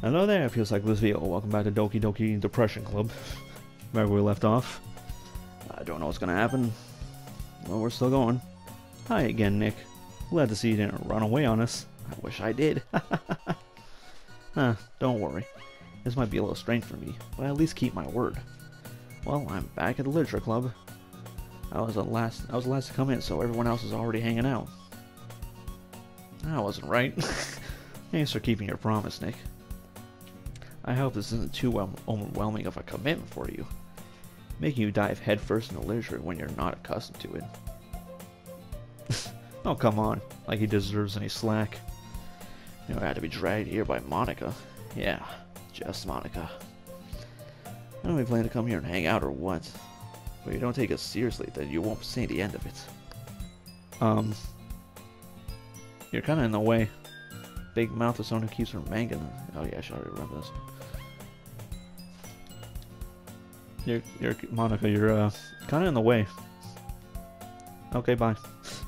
Hello there, feels like this video. Welcome back to Doki Doki Depression Club. Where we left off. I don't know what's gonna happen. Well, we're still going. Hi again, Nick. Glad to see you didn't run away on us. I wish I did. Don't worry. This might be a little strange for me, but I at least keep my word. Well, I'm back at the Literature Club. I was the last to come in, so everyone else is already hanging out. That wasn't right. Thanks for keeping your promise, Nick. I hope this isn't too overwhelming of a commitment for you, making you dive headfirst into literature when you're not accustomed to it. Oh, come on, like he deserves any slack. You know, I had to be dragged here by Monica. Yeah, just Monica. I don't even plan to come here and hang out or what, but you don't take us seriously, then you won't see the end of it. You're kinda in the way. Big mouth is someone who keeps her manga. Oh yeah, I should already remember this. You're Monica, you're kinda in the way. Okay, bye.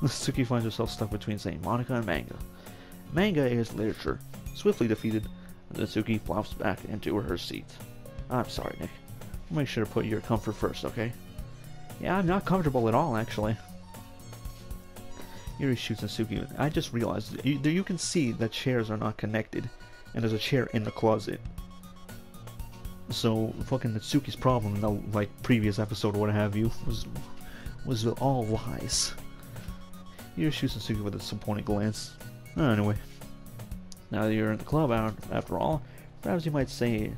Suki finds herself stuck between saying Monica and manga. Manga is literature. Swiftly defeated, Natsuki plops back into her seat. I'm sorry, Nick. I'll make sure to put your comfort first, okay? Yeah, I'm not comfortable at all, actually. Yuri shoots Natsuki. I just realized you can see that chairs are not connected, and there's a chair in the closet. So fucking Natsuki's problem in the previous episode or what have you was all lies. Yuri shoots Natsuki with a disappointed glance. Anyway, now that you're in the club, after all, perhaps you might say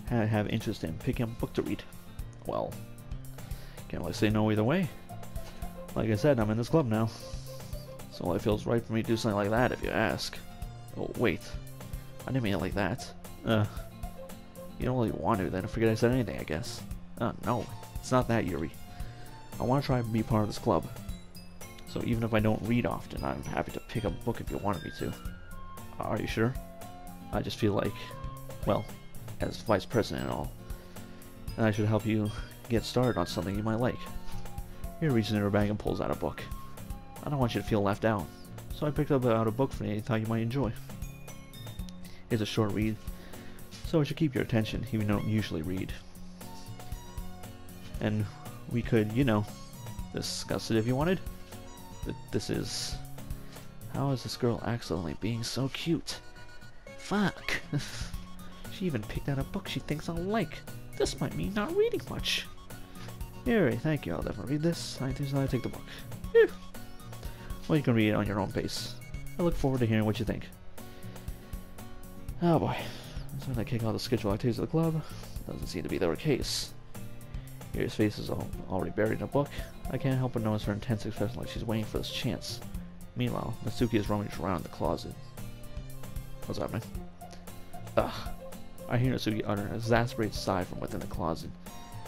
have interest in picking up a book to read. Well, can't really say no either way. Like I said, I'm in this club now. So it feels right for me to do something like that if you ask. Oh, wait. I didn't mean it like that. You don't really want to, then forget I said anything, I guess. No. It's not that, Yuri. I want to try and be part of this club. So even if I don't read often, I'm happy to pick up a book if you wanted me to. Are you sure? I just feel like, well, as vice president and all, and I should help you get started on something you might like. Yuri reaches into her bag and pulls out a book. I don't want you to feel left out, so I picked out a book for you I thought you might enjoy. It's a short read, so it should keep your attention, even though you don't usually read. And we could, you know, discuss it if you wanted. But this is... How is this girl accidentally being so cute? Fuck! She even picked out a book she thinks I'll like. This might mean not reading much. Yuri, thank you, I'll definitely read this. I take the book. Phew. Well, you can read it on your own pace. I look forward to hearing what you think. Oh boy. So when I kick out the scheduled activities of the club, doesn't seem to be the case. Yuri's face is already buried in a book. I can't help but notice her intense expression like she's waiting for this chance. Meanwhile, Natsuki is rummaging around the closet. What's happening? Ugh. I hear Natsuki utter an exasperated sigh from within the closet.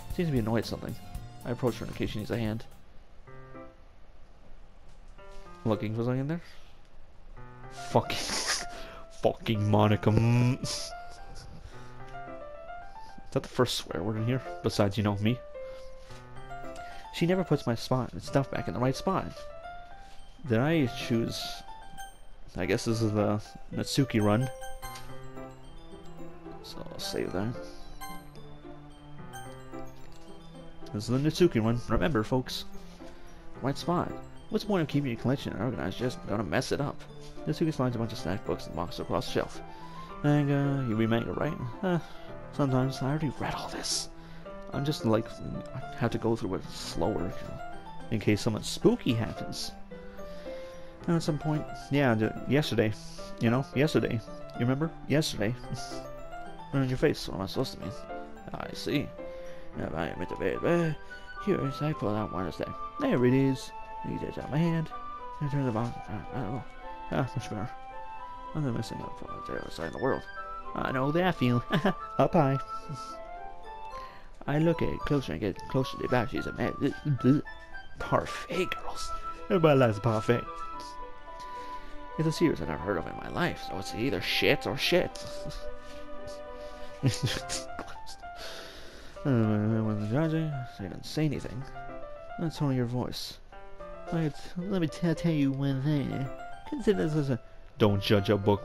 She seems to be annoyed at something. I approach her in case she needs a hand. Looking for something in there? Fucking Monica. Is that the first swear word in here? Besides, you know, me. She never puts my stuff back in the right spot. Did I choose... I guess this is the Natsuki run. So I'll save that. This is the Natsuki run. Remember, folks. Right spot. What's more than keeping your collection organized, just gonna mess it up. Natsuki slides a bunch of snack books and boxes across the shelf. Manga, you read manga, right? Sometimes. I already read all this. I'm just like, I have to go through it slower in case something spooky happens. And at some point, yeah, yesterday, you know, yesterday. You remember? Yesterday. Right on your face, what am I supposed to mean? I see. I admit to bed. Here, I pull out one instead. There it is. He takes out my hand, and turns the box. I don't know. Much better. I'm the missing up from the other side of the world. I know that feeling. Up high. I look at it closer and get closer to the back. She's a man. Parfait, girls. Everybody likes a parfait. It's a series I've never heard of in my life, so it's either shit or shit. When the judging, so you didn't say anything. That's only your voice. Let me tell you one thing. Consider this as a... Don't judge a book.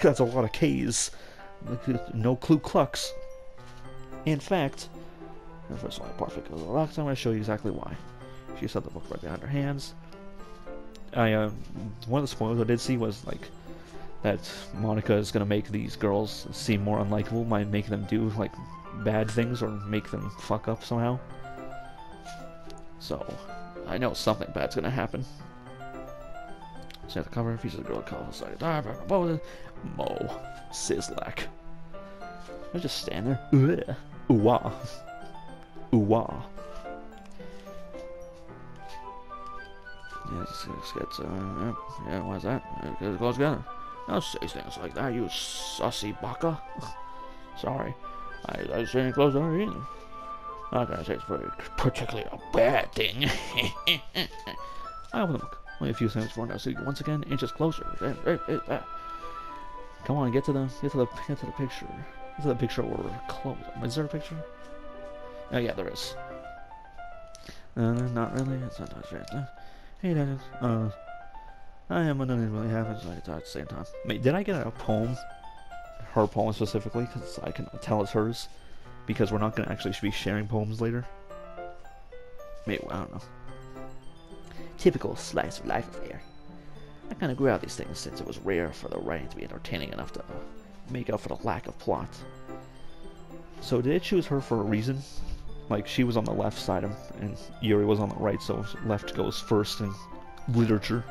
That's a lot of K's. No Ku Klux. In fact, first of all, perfect. I'm going to show you exactly why. She set the book right behind her hands. One of the spoilers I did see was like that Monica is gonna make these girls seem more unlikable by making them do like bad things or make them fuck up somehow. So I know something bad's gonna happen. So the cover features a girl called Mo Sizzlack. I just stand there. Ooh wah. Ooh wah. Yeah, just gets, yeah, why's that? Because it goes together. Don't say things like that, you sussy baka. Sorry, I didn't say it close door either. Not gonna say it's particularly a bad thing. I open the book. Only a few seconds before now, so once again, inches closer. Come on, get to the picture. Get to the picture where we're close. Is there a picture? Oh yeah, there is. Not really. It's not that. Hey, Daniel. I am nothing really happens. So I can talk at the same time. Wait, did I get a poem? Her poem specifically, because I can tell it's hers. Because we're not gonna actually be sharing poems later. Maybe, I don't know. Typical slice of life affair. I kind of grew out these things since it was rare for the writing to be entertaining enough to make up for the lack of plot. So did it choose her for a reason? Like, she was on the left side and Yuri was on the right, so left goes first in literature.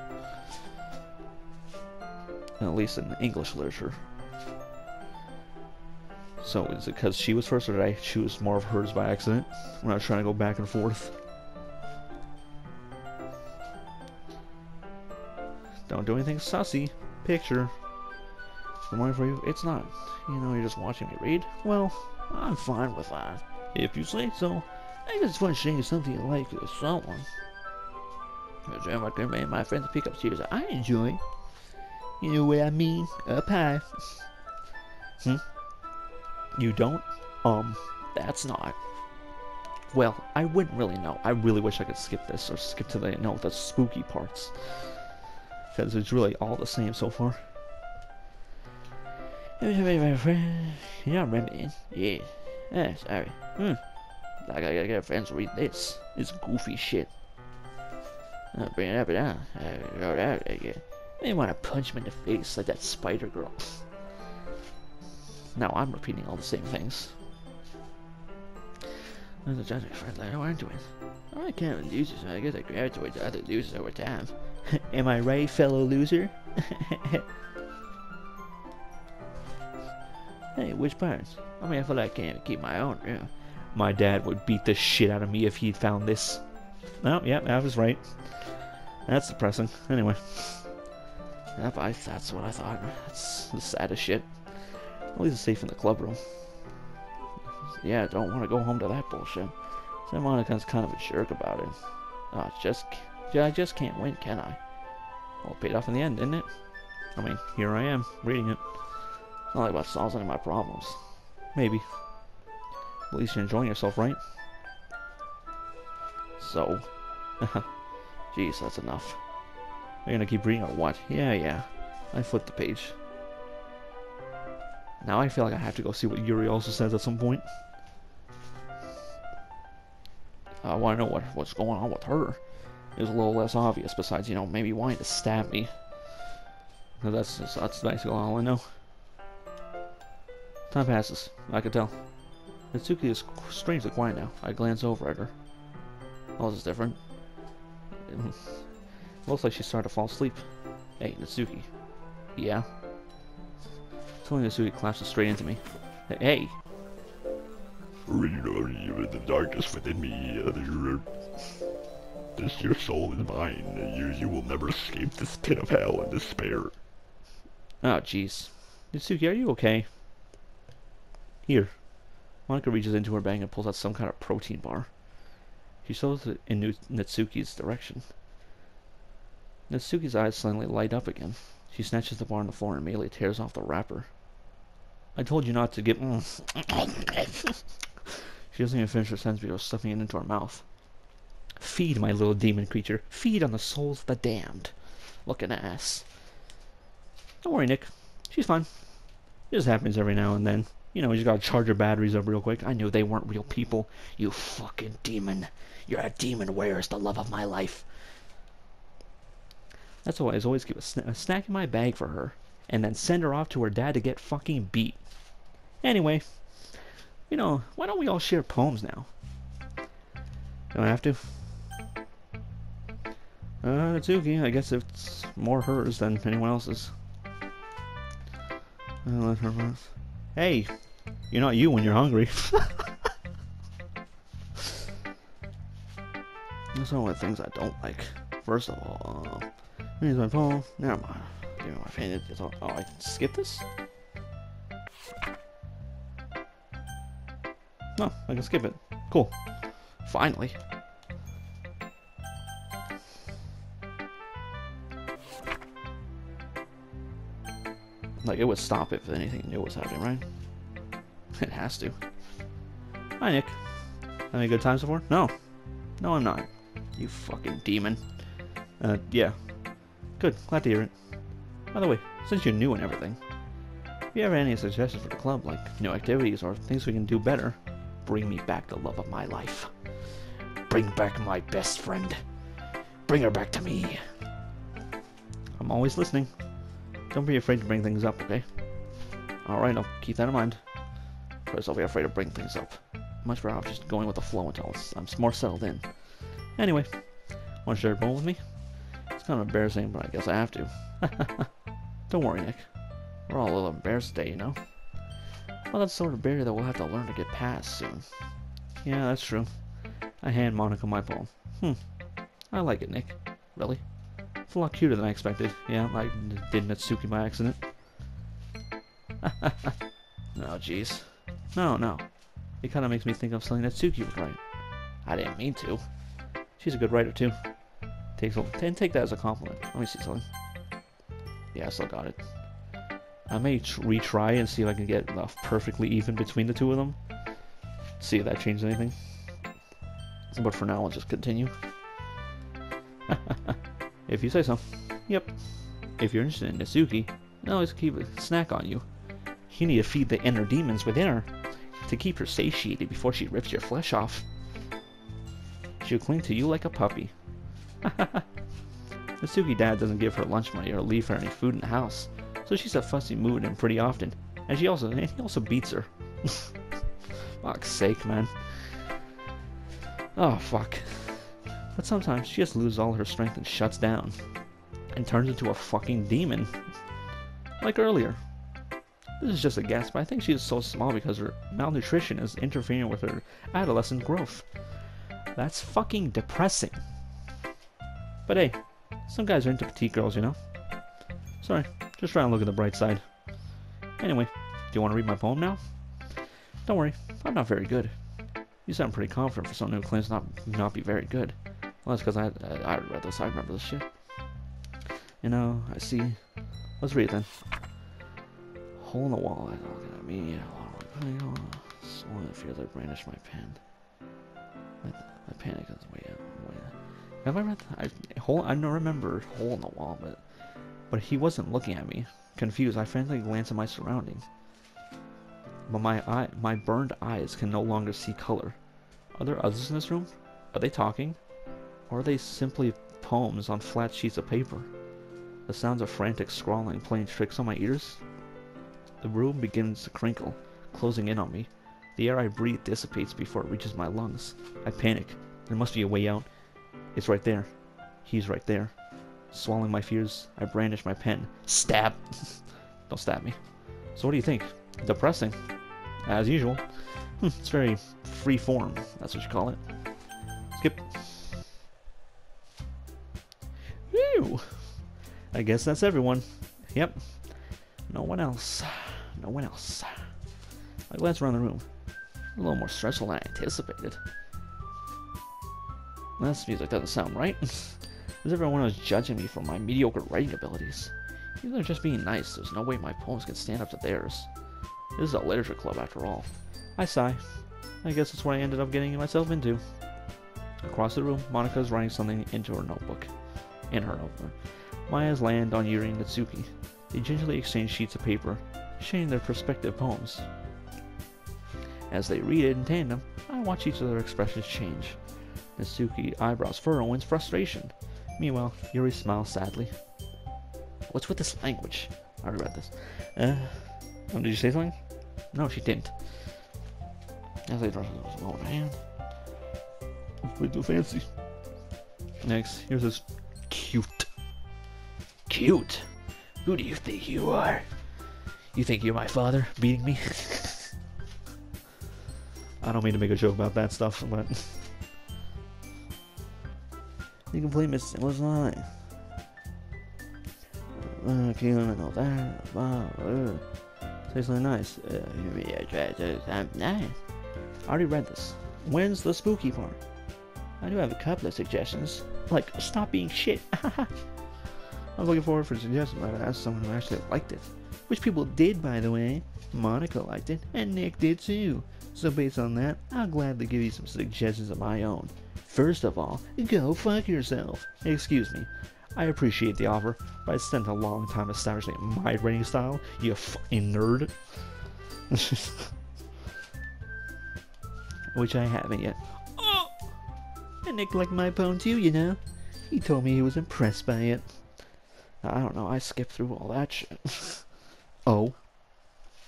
At least in English literature. So is it because she was first, or did I choose more of hers by accident? When I was trying to go back and forth. Don't do anything sussy. Picture. The morning for you? It's not. You know, you're just watching me read? Well, I'm fine with that. If you say so. I guess it's fun sharing something you like with someone. I can make my friends pick up series I enjoy. You know what I mean? Up high. You don't? That's not. Well, I wouldn't really know. I really wish I could skip this or skip to the spooky parts. Because it's really all the same so far. Yeah, remember? Yeah. Sorry. I gotta get friends to read this. It's goofy shit. I'll bring it up and down. They want to punch him in the face like that spider girl. Now I'm repeating all the same things. There's a judgment friend that I aren't doing. I can't with losers, so I guess I gravitate to other losers over time. Am I right, fellow loser? Hey, which parts? I mean, I feel like I can't keep my own, yeah. My dad would beat the shit out of me if he'd found this. Oh, yeah, I was right. That's depressing. Anyway. Yep, that's what I thought. That's the saddest shit. At least it's safe in the club room. Yeah, don't want to go home to that bullshit. So Monica's kind of a jerk about it. Oh, I just can't win, can I? Well, it paid off in the end, didn't it? I mean, here I am, reading it. It's not like about solves any of my problems. Maybe. At least you're enjoying yourself, right? So. Jeez, that's enough. Are you gonna keep reading or what? Yeah. I flipped the page. Now I feel like I have to go see what Yuri also says at some point. I want to know what's going on with her. It was a little less obvious, besides, you know, maybe wanting to stab me. That's basically all I know. Time passes. I can tell. Natsuki is strangely quiet now. I glance over at her. Oh, this is different. It looks like she started to fall asleep. Hey, Natsuki. Yeah? Suddenly Natsuki collapses straight into me. Hey! The darkness within me, your soul is mine. You will never escape this pit of hell and despair. Oh, jeez. Natsuki, are you okay? Here. Monica reaches into her bag and pulls out some kind of protein bar. She shows it in Natsuki's direction. Natsuki's eyes suddenly light up again. She snatches the bar on the floor and immediately tears off the wrapper. I told you not to get... She doesn't even finish her sentence before stuffing it into her mouth. Feed, my little demon creature. Feed on the souls of the damned. Looking ass. Don't worry, Nick. She's fine. It just happens every now and then. You know, you just gotta charge your batteries up real quick. I knew they weren't real people. You fucking demon. You're a demon. Where's the love of my life? That's why I always keep a snack in my bag for her. And then send her off to her dad to get fucking beat. Anyway. You know, why don't we all share poems now? Don't I have to? Natsuki, I guess it's more hers than anyone else's. Hey, you're not you when you're hungry. Those are one of the things I don't like. First of all, here's my poem. Never mind. Give me my pen. Oh, I can skip this? No, I can skip it. Cool. Finally. Like, it would stop if anything new was happening, right? It has to. Hi, Nick. Having a good time so far? No. No, I'm not. You fucking demon. Yeah. Good. Glad to hear it. By the way, since you're new and everything, if you have any suggestions for the club, like new activities or things we can do better, bring me back the love of my life. Bring back my best friend. Bring her back to me. I'm always listening. Don't be afraid to bring things up, okay? Alright, I'll keep that in mind. First, I'll be afraid to bring things up. Much better off just going with the flow until I'm more settled in. Anyway, want to share a poem with me? It's kind of embarrassing, but I guess I have to. Don't worry, Nick. We're all a little embarrassed today, you know? Well, that's the sort of barrier that we'll have to learn to get past soon. Yeah, that's true. I hand Monica my poem. I like it, Nick. Really? It's a lot cuter than I expected. Yeah, I did Natsuki by accident. No, jeez. No. It kind of makes me think of something Natsuki would write. I didn't mean to. She's a good writer, too. Take that as a compliment. Let me see something. Yeah, I still got it. I may retry and see if I can get perfectly even between the two of them. See if that changes anything. But for now, I'll just continue. If you say so. Yep. If you're interested in Natsuki, I'll always keep a snack on you. You need to feed the inner demons within her to keep her satiated before she rips your flesh off. She'll cling to you like a puppy. Natsuki dad doesn't give her lunch money or leave her any food in the house, so she's a fussy mood and pretty often. And he also beats her. Fuck's sake, man. Oh, fuck. But sometimes she just loses all her strength and shuts down. And turns into a fucking demon. Like earlier. This is just a guess, but I think she is so small because her malnutrition is interfering with her adolescent growth. That's fucking depressing. But hey, some guys are into petite girls, you know? Sorry, just trying to look at the bright side. Anyway, do you want to read my poem now? Don't worry, I'm not very good. You sound pretty confident for someone who claims not be very good. Well, that's because I read this. I remember this shit. You know, I see. Let's read it then. Hole in the wall. I don't look at me. Swollen fears I brandish my pen. My panic is way out. Have I read that? I don't remember hole in the wall, but he wasn't looking at me. Confused, I frantically glanced at my surroundings. But my burned eyes can no longer see color. Are there others in this room? Are they talking? Or are they simply poems on flat sheets of paper? The sounds of frantic scrawling playing tricks on my ears? The room begins to crinkle, closing in on me. The air I breathe dissipates before it reaches my lungs. I panic. There must be a way out. It's right there. He's right there. Swallowing my fears, I brandish my pen. Stab! Don't stab me. So what do you think? Depressing. As usual. It's very free form. That's what you call it. Skip. Whew. I guess that's everyone. Yep. No one else. No one else. I glance around the room. A little more stressful than I anticipated. This music doesn't sound right. As if everyone was judging me for my mediocre writing abilities. Even though they're just being nice, there's no way my poems can stand up to theirs. This is a literature club after all. I sigh. I guess that's what I ended up getting myself into. Across the room, Monica is writing something into her notebook. In her notebook. My eyes land on Yuri and Natsuki. They gingerly exchange sheets of paper, sharing their prospective poems. As they read it in tandem, I watch each of their expressions change. Natsuki eyebrows furrow in frustration. Meanwhile, Yuri smiles sadly. What's with this language? I already read this. Did you say something? No, she didn't. As they draw oh man. Way too fancy. Next, here's this cute. Cute? Who do you think you are? You think you're my father, beating me? I don't mean to make a joke about that stuff, but... You can play Miss What's not? Cute and all that. Say something nice. Nice. I already read this. When's the spooky part? I do have a couple of suggestions. Like, stop being shit. I was looking forward for suggestions, but I asked someone who actually liked it. Which people did, by the way. Monica liked it, and Nick did too. So based on that, I'll gladly give you some suggestions of my own. First of all, go fuck yourself. Excuse me. I appreciate the offer, but I spent a long time establishing my writing style, you fucking nerd. Which I haven't yet. Oh! And Nick liked my poem too, you know. He told me he was impressed by it. I don't know, I skipped through all that shit. Oh?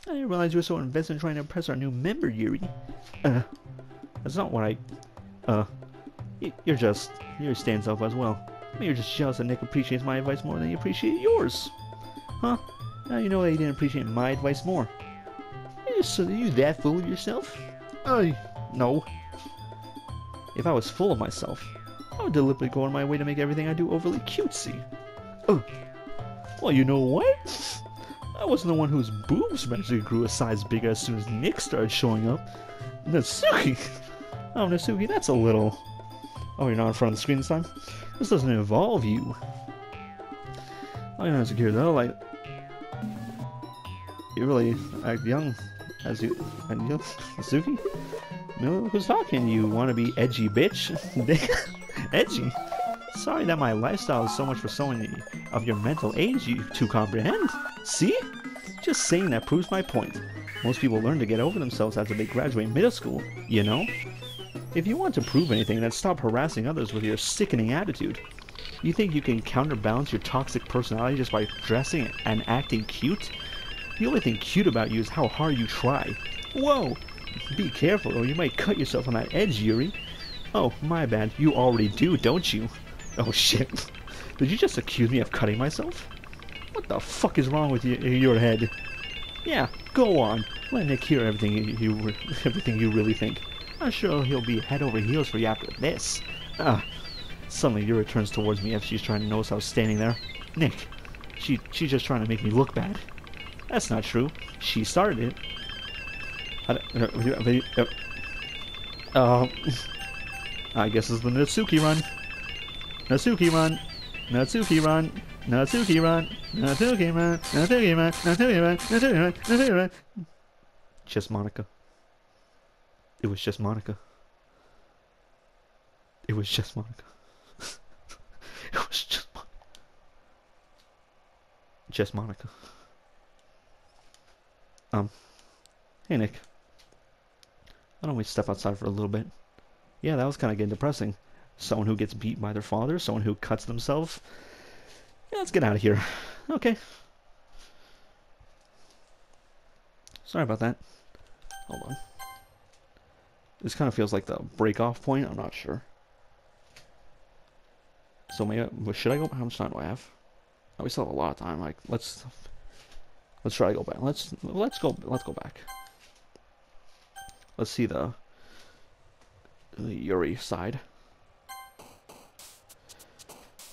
I didn't realize you were so invested in trying to impress our new member, Yuri. That's not what I... Yuri stands up as well. Maybe you're just jealous that Nick appreciates my advice more than you appreciate yours. Huh? Now you know that he didn't appreciate my advice more. So are you that full of yourself? No. If I was full of myself, I would deliberately go on my way to make everything I do overly cutesy. Oh. Well, you know what? I wasn't the one whose boobs magically grew a size bigger as soon as Nick started showing up. Natsuki! Oh, Natsuki, that's a little... Oh, you're not in front of the screen this time? This doesn't involve you. Oh, you're not secure though, like... You really act young as you... Natsuki? No, look who's talking. You want to be edgy, bitch? Edgy? Sorry that my lifestyle is so much for someone of your mental age you to comprehend. See? Just saying that proves my point. Most people learn to get over themselves after they graduate middle school, you know? If you want to prove anything, then stop harassing others with your sickening attitude. You think you can counterbalance your toxic personality just by dressing and acting cute? The only thing cute about you is how hard you try. Whoa! Be careful or you might cut yourself on that edge, Yuri. Oh, my bad. You already do, don't you? Oh shit. Did you just accuse me of cutting myself? What the fuck is wrong with your head? Yeah, go on. Let Nick hear everything you really think. I'm sure he'll be head over heels for you after this. Suddenly Yuri turns towards me as she's trying to notice I was standing there. Nick, she's just trying to make me look bad. That's not true. She started it. I guess it's the Natsuki run. Natsuki run. Natsuki run. Natsuki run. Natsuki run. Natsuki run. Natsuki run. Natsuki run. Natsuki run. Just Monica. It was just Monica. It was just Monica. It was just Monica. Just Monica. Hey Nick. Why don't we step outside for a little bit? Yeah, that was kind of getting depressing. Someone who gets beat by their father, someone who cuts themselves. Yeah, let's get out of here. Okay. Sorry about that. Hold on. This kind of feels like the break-off point. I'm not sure. So maybe should I go? How much time do I have? Oh, we still have a lot of time. Like let's try to go back. Let's go back. Let's see the Yuri side.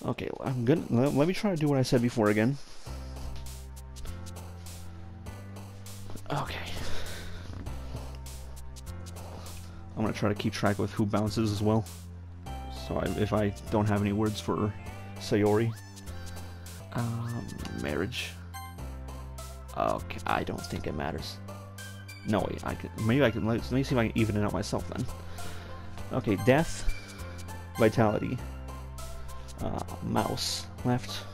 Okay, I'm gonna let me try to do what I said before again. Okay. I'm gonna try to keep track with who bounces as well. So if I don't have any words for Sayori. Marriage. Okay, I don't think it matters. No, wait, maybe I can, let me see if I can even it out myself then. Okay, death, vitality, mouse, left,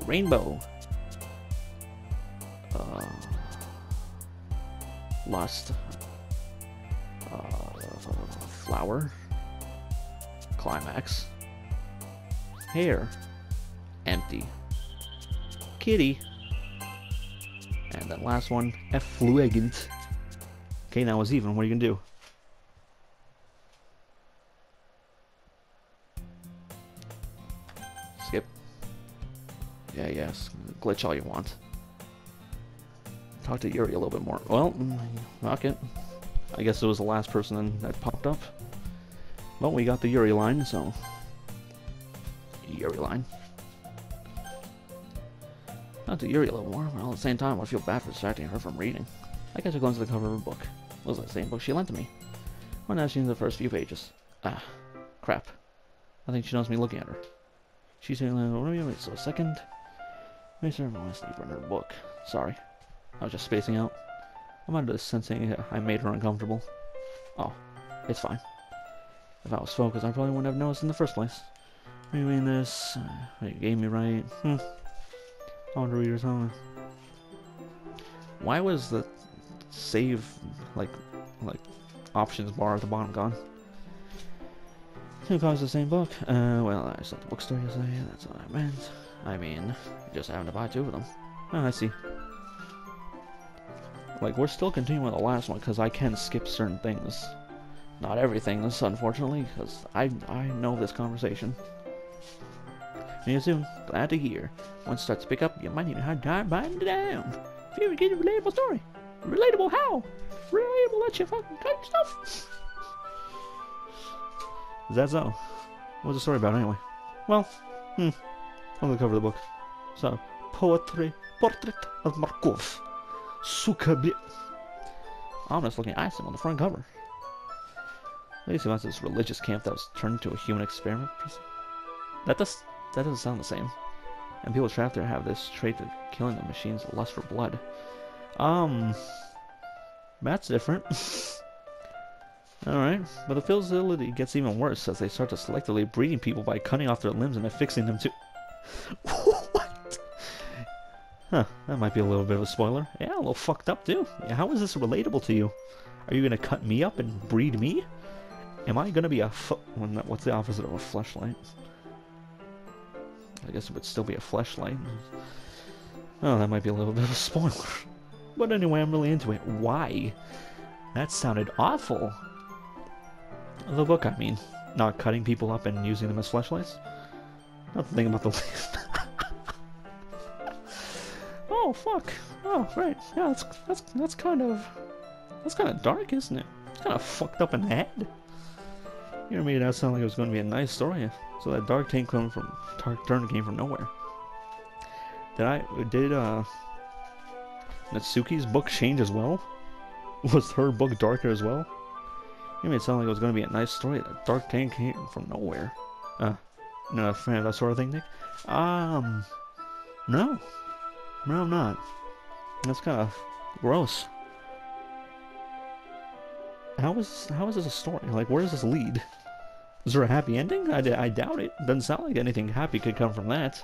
Rainbow. Lust. Flower. Climax. Hair. Empty. Kitty. And then last one, effluent. Okay, now it's even. What are you gonna do? Skip. Yeah, yes. Glitch all you want. Talk to Yuri a little bit more. Well, fuck it. I guess it was the last person that popped up. Well, we got the Yuri line, so... Yuri line. Talk to Yuri a little more, but all at the same time, I feel bad for distracting her from reading. I guess I glanced at the cover of her book. It was the same book she lent to me. When I seen the first few pages. Ah, crap. I think she knows me looking at her. She's saying, what do you mean? So a second. Make sure everyone's deeper in her book. Sorry. I was just spacing out. I'm under sensing I made her uncomfortable. Oh, it's fine. If I was focused, I probably wouldn't have noticed in the first place. You mean this? You gave me right. I want to read or something. Why was the save like options bar at the bottom gone? Two copies of the same book. Well, I saw the bookstore yesterday. That's what I meant. I mean, you just happened to buy two of them. Oh, I see. Like, we're still continuing with the last one because I can skip certain things. Not everything, unfortunately, because I know this conversation. See you soon. Glad to hear. Once it starts to pick up, you might even have time biting it down. If you ever get a relatable story. Relatable how? Relatable that you fucking cut stuff. Is that so? What's the story about anyway? Well, on the cover of the book. So, Portrait of Markov. Sukabi. Ominous looking item on the front cover. At least about this religious camp that was turned into a human experiment. That doesn't sound the same. And people trapped there have this trait of killing the machine's lust for blood. That's different. Alright, but the facility gets even worse as they start to selectively breeding people by cutting off their limbs and affixing them to... What? Huh, that might be a little bit of a spoiler. Yeah, a little fucked up too. Yeah, how is this relatable to you? Are you gonna cut me up and breed me? Am I gonna be a what's the opposite of a fleshlight? I guess it would still be a fleshlight. Oh, that might be a little bit of a spoiler. But anyway, I'm really into it. Why? That sounded awful. The book, I mean. Not cutting people up and using them as fleshlights. Not the thing about the... Oh, fuck. Oh, right. Yeah, that's kind of dark, isn't it? It's kind of fucked up in the head. You made that sound like it was going to be a nice story. So that dark turn came from nowhere. Did Natsuki's book change as well? Was her book darker as well? You made it sound like it was going to be a nice story. That dark tank came from nowhere. Not a fan of that sort of thing, Nick? No. No, I'm not. That's kind of gross. How is this a story? Like, where does this lead? Is there a happy ending? I doubt it. Doesn't sound like anything happy could come from that.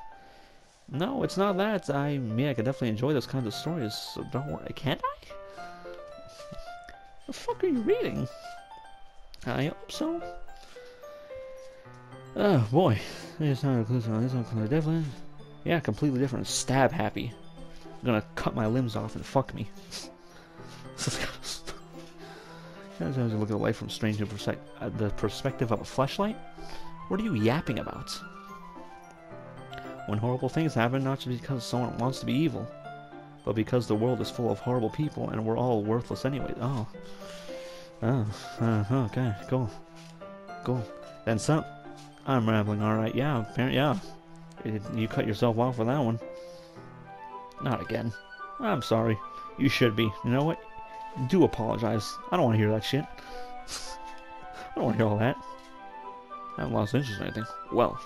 No, it's not that. I could definitely enjoy those kinds of stories, so don't worry. Can't I? The fuck are you reading? I hope so. Oh boy. It's not definitely. Yeah, completely different. Stab happy. I'm gonna cut my limbs off and fuck me. Sometimes you look at life from strange the perspective of a fleshlight. What are you yapping about? When horrible things happen, not just because someone wants to be evil, but because the world is full of horrible people and we're all worthless anyway. Okay, cool. Then some. I'm rambling, alright, yeah, yeah. You cut yourself off for that one. Not again. I'm sorry. You should be. You know what? Do apologize. I don't want to hear that shit. I don't want to hear all that. I haven't lost interest in anything. Well,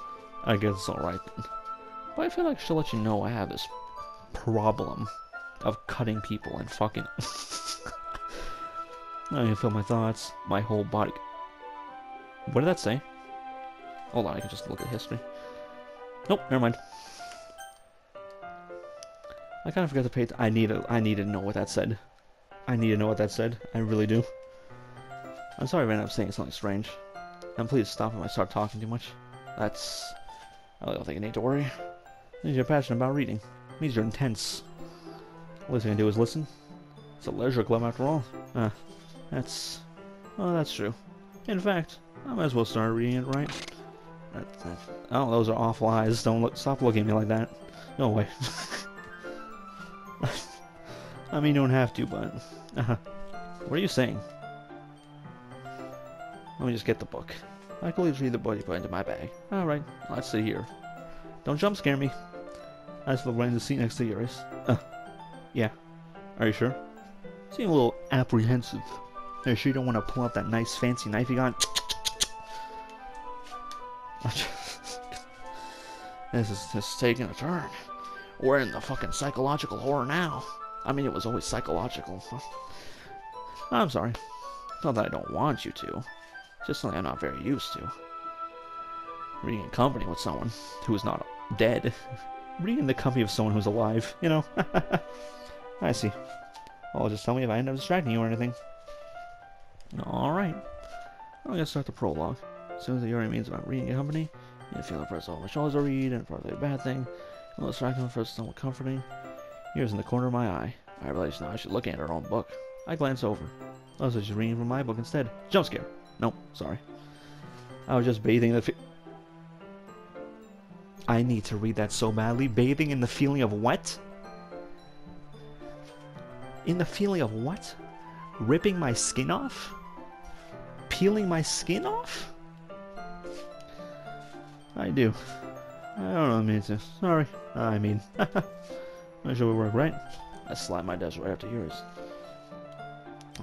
I guess it's alright then. But I feel like I should let you know I have this problem of cutting people and fucking... I can feel my thoughts, my whole body. What did that say? Hold on, I can just look at history. Nope, never mind. I kind of forgot to pay. I need to know what that said. I need to know what that said. I really do. I'm sorry if I end up saying something strange. And please stop if I start talking too much. That's... I don't think I need to worry. It means you're passionate about reading. It means you're intense. All I can do is listen. It's a leisure club after all. That's... Well, that's true. In fact, I might as well start reading it, right? Oh, those are awful eyes. Stop looking at me like that. No way. I mean, you don't have to, but... What are you saying? Let me just get the book. I can always read the book you put into my bag. Alright, let's see here. Don't jump scare me. I just look right in the seat next to yours. Yeah. Are you sure? Seem a little apprehensive. Are you sure you don't want to pull out that nice fancy knife you got? This is just taking a turn. We're in the fucking psychological horror now. I mean, it was always psychological. I'm sorry. It's not that I don't want you to. It's just something I'm not very used to. Reading in company with someone who's not dead. Reading in the company of someone who's alive, you know? I see. Well, just tell me if I end up distracting you or anything. Alright. I'm gonna start the prologue. As soon as the Yuri means about reading in company, you feel the press over my shoulders to read, and probably a bad thing. A little distracting at first, somewhat comforting. Here's in the corner of my eye. I realize now she's looking at her own book. I glance over. Oh, so she's reading from my book instead. Jump scare. Nope, sorry. I was just bathing in the I need to read that so badly. Bathing in the feeling of what? In the feeling of what? Ripping my skin off? Peeling my skin off? I do. I don't know what I mean to. Sorry. I mean. I'm sure we work, right? I slapped my desk right after yours.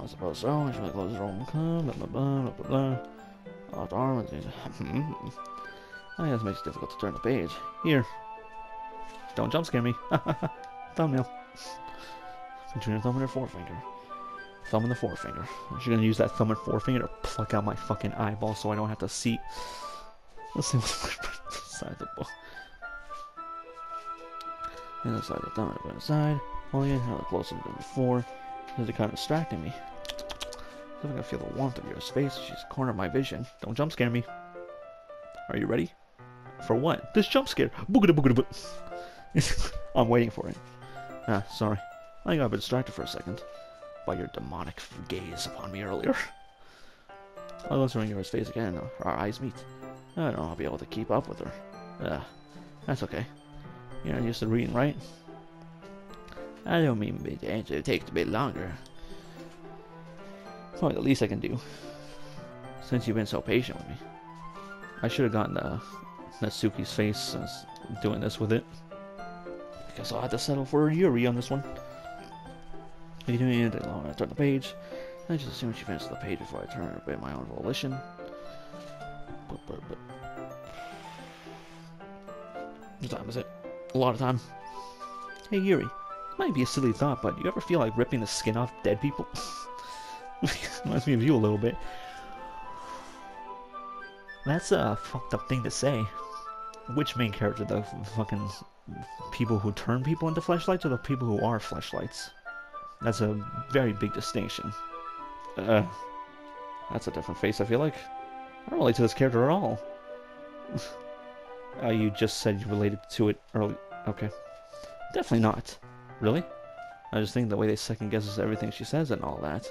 I suppose so. I should close the room. Blah, blah, blah, blah, blah. Locked arm. I guess it makes it difficult to turn the page. Here. Don't jump scare me. Thumbnail. Between your thumb and your forefinger. Thumb and the forefinger. I'm gonna use that thumb and forefinger to pluck out my fucking eyeball so I don't have to see. Let's see what's inside the book. And inside the thumb and inside. Holding it, how closer than before. This is kind of distracting me. I'm gonna feel the warmth of your face. She's the corner of my vision. Don't jump scare me. Are you ready? For what? This jump scare. I'm waiting for it. Sorry. I got a bit distracted for a second by your demonic gaze upon me earlier. I'll go through yours face again. Our eyes meet. I don't know I'll be able to keep up with her. That's okay. You're not used to reading, right? I don't mean to answer. It takes a bit longer. Probably the least I can do. Since you've been so patient with me. I should have gotten Natsuki's face since doing this with it. I guess I'll have to settle for Yuri on this one. Are you doing anything long? I turn the page. I just assume she finished the page before I turn it by my own volition. What time is it? A lot of time. Hey Yuri, it might be a silly thought, but you ever feel like ripping the skin off dead people? Reminds me of you a little bit. That's a fucked up thing to say. Which main character? The fucking people who turn people into fleshlights or the people who are fleshlights? That's a very big distinction. That's a different face, I feel like. I don't relate to this character at all. You just said you related to it early. Okay. Definitely not. Really? I just think the way they second guesses everything she says and all that.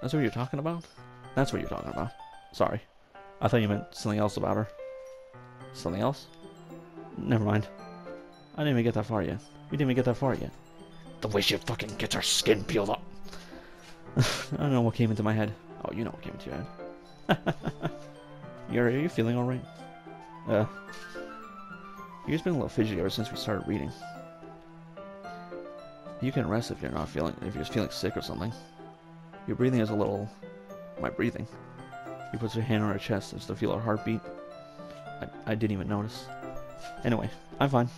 That's what you're talking about? That's what you're talking about. Sorry. I thought you meant something else about her. Something else? Never mind. I didn't even get that far yet. We didn't even get that far yet. The way she fucking gets her skin peeled up. I don't know what came into my head. Oh, you know what came into your head. Are you feeling alright? You've just been a little fidgety ever since we started reading. You can rest if you're just feeling sick or something. Your breathing is a little... My breathing. He puts her hand on her chest just to feel her heartbeat. I didn't even notice. Anyway, I'm fine.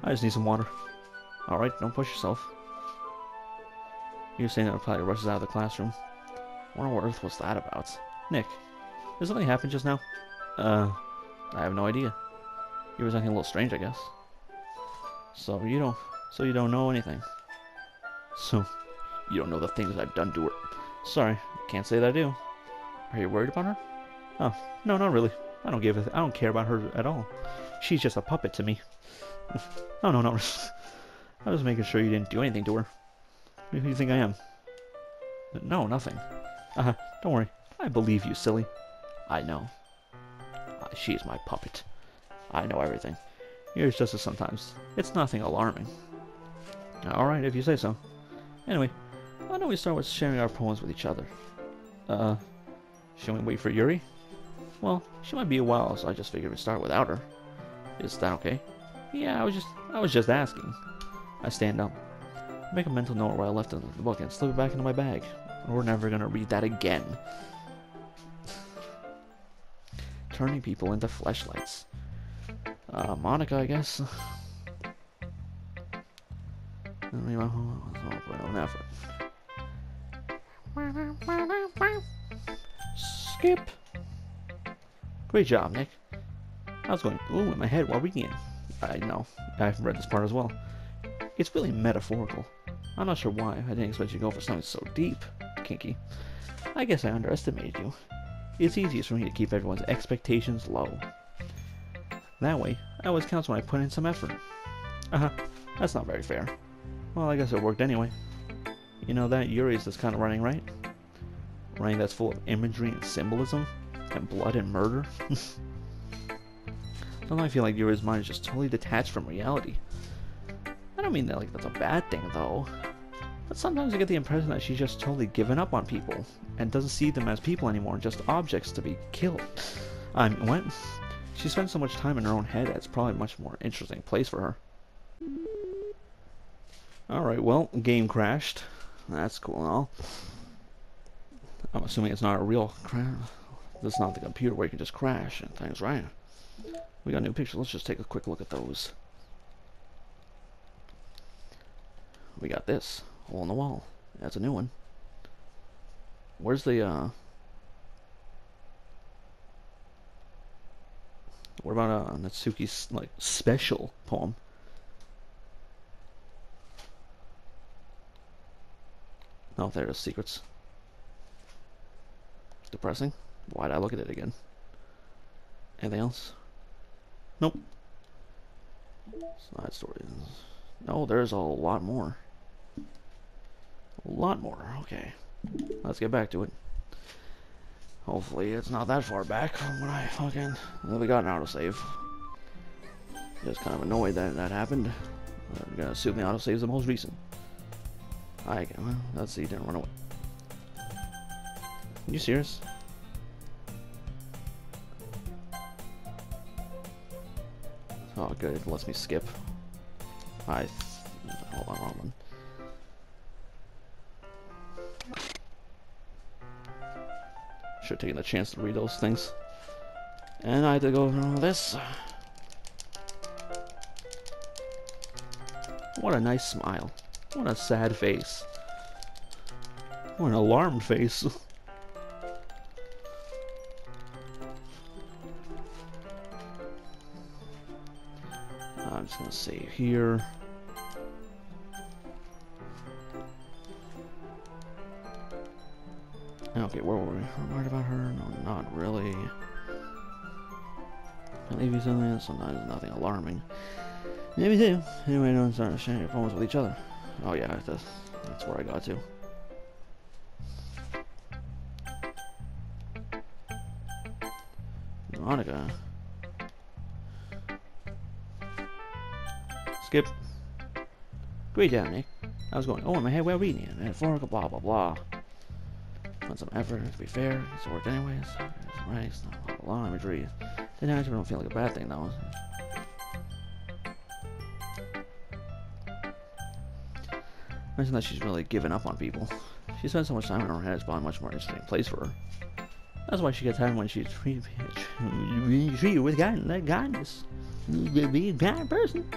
I just need some water. Alright, don't push yourself. You're saying that it probably rushes out of the classroom. I wonder what earth was that about. Nick, did something happen just now? I have no idea. He was acting a little strange, I guess. So you don't know anything. So you don't know the things I've done to her. Sorry, can't say that I do. Are you worried about her? Oh, no, not really. I don't care about her at all. She's just a puppet to me. Oh, no, not really. I was making sure you didn't do anything to her. Who do you think I am? No, nothing. Don't worry. I believe you, silly. I know. She is my puppet. I know everything. Yours just as sometimes. It's nothing alarming. Alright, if you say so. Anyway, why don't we start with sharing our poems with each other? Should we wait for Yuri? Well, she might be a while, so I just figured we'd start without her. Is that okay? Yeah, I was just asking. I stand up. Make a mental note where I left the book and slip it back into my bag. We're never gonna read that again. Turning people into fleshlights. Monica, I guess. Skip. Great job, Nick. I was going ooh in my head while reading it. I know. I've read this part as well. It's really metaphorical. I'm not sure why. I didn't expect you to go for something so deep. Kinky. I guess I underestimated you. It's easiest for me to keep everyone's expectations low. That way, I always counts when I put in some effort. That's not very fair. Well, I guess it worked anyway. You know that Yuri's this kind of writing, right? Writing that's full of imagery and symbolism, and blood and murder. Sometimes I feel like Yuri's mind is just totally detached from reality. I don't mean that like that's a bad thing though. But sometimes I get the impression that she's just totally given up on people and doesn't see them as people anymore, just objects to be killed. What? She spends so much time in her own head that it's probably a much more interesting place for her. Alright, well, game crashed. That's cool and all. I'm assuming it's not a real crash. This is not the computer where you can just crash and things, right? We got new pictures. Let's just take a quick look at those. We got this. Hole in the wall. That's a new one. Where's the, what about, Natsuki's, like, special poem? Oh, there's secrets. Depressing. Why'd I look at it again? Anything else? Nope. Side stories. No, there's a lot more. A lot more. Okay. Let's get back to it. Hopefully it's not that far back from when I fucking... we got an autosave. Just kind of annoyed that that happened. I'm gonna assume the autosave is the most recent. Well, let's see, didn't run away. Are you serious? Oh, good. It lets me skip. Hold on, wrong one. Should have taken the chance to read those things. And I had to go over all this. What a nice smile. What a sad face. What an alarmed face. I'm just gonna save here. Okay, where were we? I'm worried about her? No, not really. Can I leave you something? Sometimes nothing alarming. Maybe too. Anyway, don't start sharing your poems with each other. Oh yeah, that's where I got to. Monica. Skip. Great job, Nick. I was going, oh, in my head while reading it. Metaphorical, blah, blah, blah. Put some effort, to be fair. It's worked anyways. Right, it's not a lot of imagery. Then I actually don't feel like a bad thing, though. Mention that she's really given up on people. She spends so much time in her head, it's probably a much more interesting place for her. That's why she gets tired when she's treated with kindness. Be a kind person.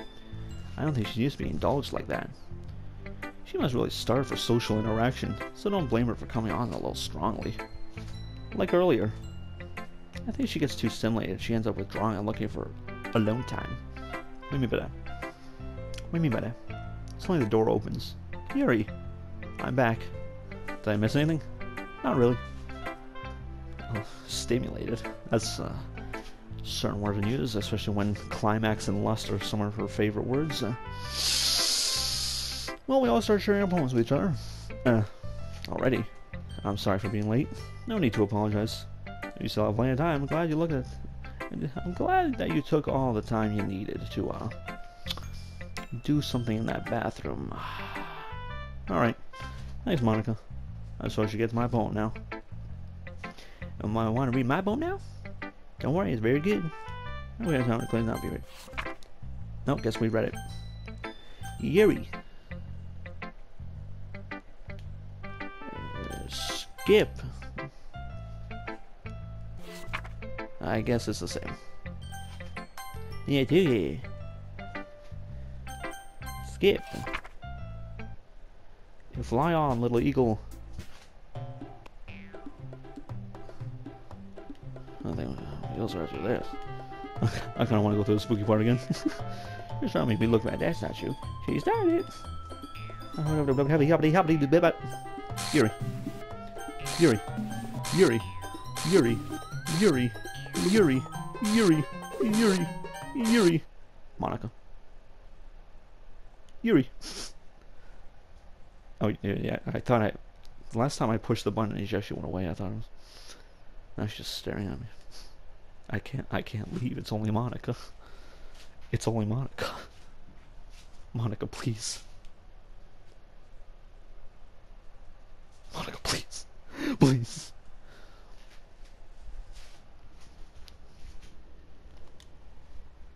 I don't think she's used to being indulged like that. She must really starve for social interaction, so don't blame her for coming on a little strongly. Like earlier. I think she gets too stimulated. She ends up withdrawing and looking for alone time. What do you mean by that? What do you mean by that? Suddenly the door opens. Yuri, I'm back. Did I miss anything? Not really. Oh, stimulated. That's a certain word to use, especially when climax and lust are some of her favorite words. Well, we all start sharing our poems with each other. Already. I'm sorry for being late. No need to apologize. You still have plenty of time. I'm glad you looked at it. I'm glad that you took all the time you needed to do something in that bathroom. Alright. Thanks, Monica. I suppose she gets my poem now. I want to read my poem now? Don't worry, it's very good. Okay, it's not clean, not be right. Nope, guess we read it. Yuri. Skip. I guess it's the same. Yeah, too. Skip. You fly on, little eagle. I think eagles are after this. I kind of want to go through the spooky part again. You're trying to make me look bad. That's not true. She started. Yuri. Yuri. Yuri. Yuri. Yuri. Yuri. Yuri. Yuri. Yuri. Monica. Yuri. Oh, yeah, I thought last time I pushed the button and he actually went away. I thought it was... Now she's just staring at me. I can't leave. It's only Monica. It's only Monica. Monica, please. Monica, please. Please.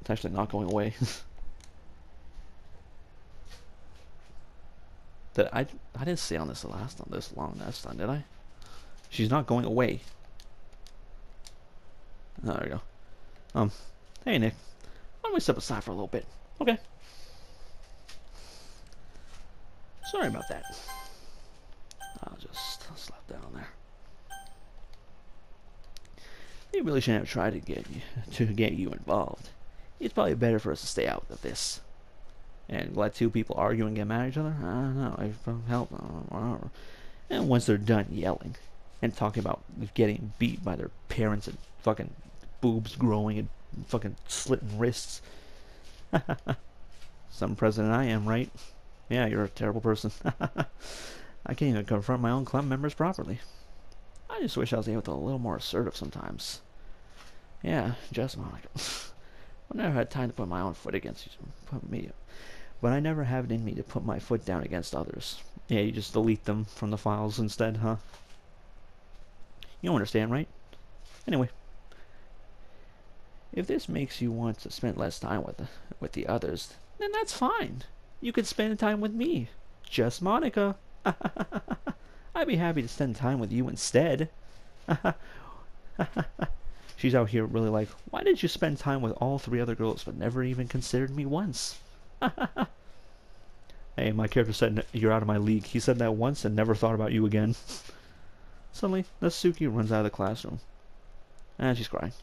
It's actually not going away. I didn't stay on this this long last time, did I? She's not going away. Oh, there we go. Hey Nick. Why don't we step aside for a little bit? Okay. Sorry about that. I'll just slap down there. We really shouldn't have tried to get you involved. It's probably better for us to stay out of this. And let two people argue and get mad at each other? I don't know. I've helped. And once they're done yelling and talking about getting beat by their parents and fucking boobs growing and fucking slitting wrists. Some president I am, right? Yeah, you're a terrible person. I can't even confront my own club members properly. I just wish I was able to be a little more assertive sometimes. Yeah, just Monica. I never had time to put my own foot against you. But I never have it in me to put my foot down against others. Yeah, you just delete them from the files instead, huh? You understand, right? Anyway. If this makes you want to spend less time with the others, then that's fine. You could spend time with me. Just Monica. I'd be happy to spend time with you instead. She's out here really like, why did you spend time with all three other girls but never even considered me once? Hey, my character said you're out of my league. He said that once and never thought about you again. Suddenly, Natsuki runs out of the classroom. And she's crying.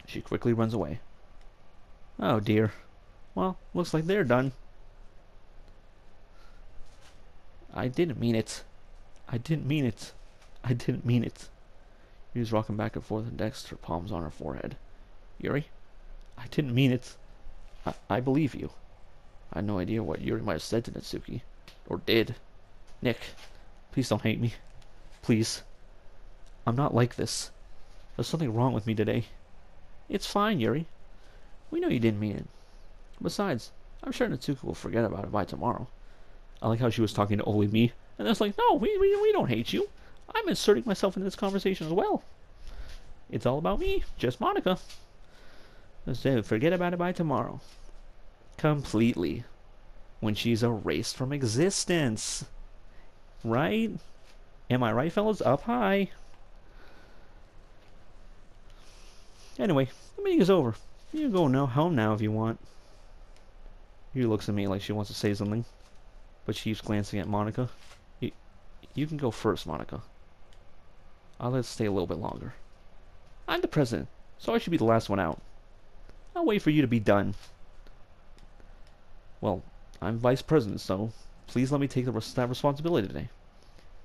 She quickly runs away. Oh dear. Well, looks like they're done. I didn't mean it. I didn't mean it. I didn't mean it. Yuri's rocking back and forth on the desk, her palms on her forehead. Yuri? I didn't mean it. I believe you. I had no idea what Yuri might have said to Natsuki. Or did. Nick, please don't hate me. Please. I'm not like this. There's something wrong with me today. It's fine, Yuri. We know you didn't mean it. Besides, I'm sure Natsuki will forget about it by tomorrow. I like how she was talking to only me. And it's like, no, we don't hate you. I'm inserting myself into this conversation as well. It's all about me. Just Monica. So forget about it by tomorrow. Completely. When she's erased from existence. Right? Am I right, fellas? Up high. Anyway, the meeting is over. You can go home now if you want. He looks at me like she wants to say something, but she keeps glancing at Monica. You can go first, Monica. I'll let it stay a little bit longer. I'm the president, so I should be the last one out. I'll wait for you to be done. Well, I'm vice president, so please let me take that responsibility today.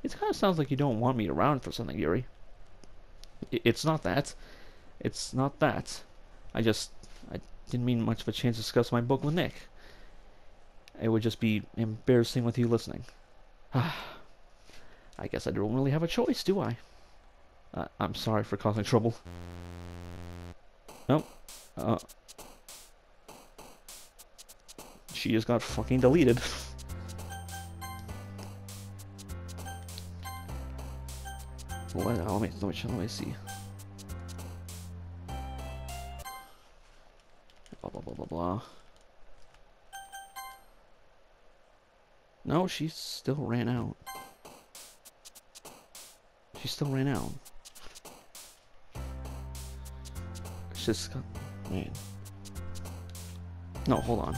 It kind of sounds like you don't want me around for something, Yuri. It's not that. It's not that. I didn't mean much of a chance to discuss my book with Nick. It would just be embarrassing with you listening. I guess I don't really have a choice, do I? I'm sorry for causing trouble. Nope. She just got fucking deleted. What? Let me see. Blah blah blah blah blah. No, she still ran out. She still ran out. It's just, man. No, hold on.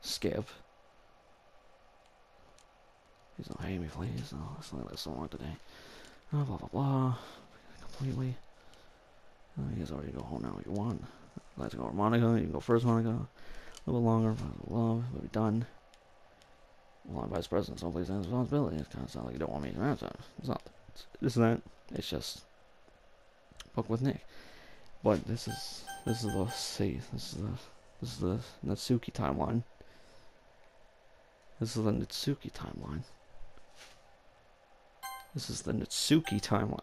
Skip. Please don't hate me, please. Oh, let's not let so long today. Oh, blah blah blah. Completely. You guys already go home now if you want. I'd like to go with Monica. You can go first, Monica. A little bit longer. Love. We'll be done. Well, I'm vice president, so please have responsibility. It kind of sounds like you don't want me around. So it's not. It's not. It's just book with Nick. But this is the Natsuki timeline. This is the Natsuki timeline. This is the Natsuki timeline.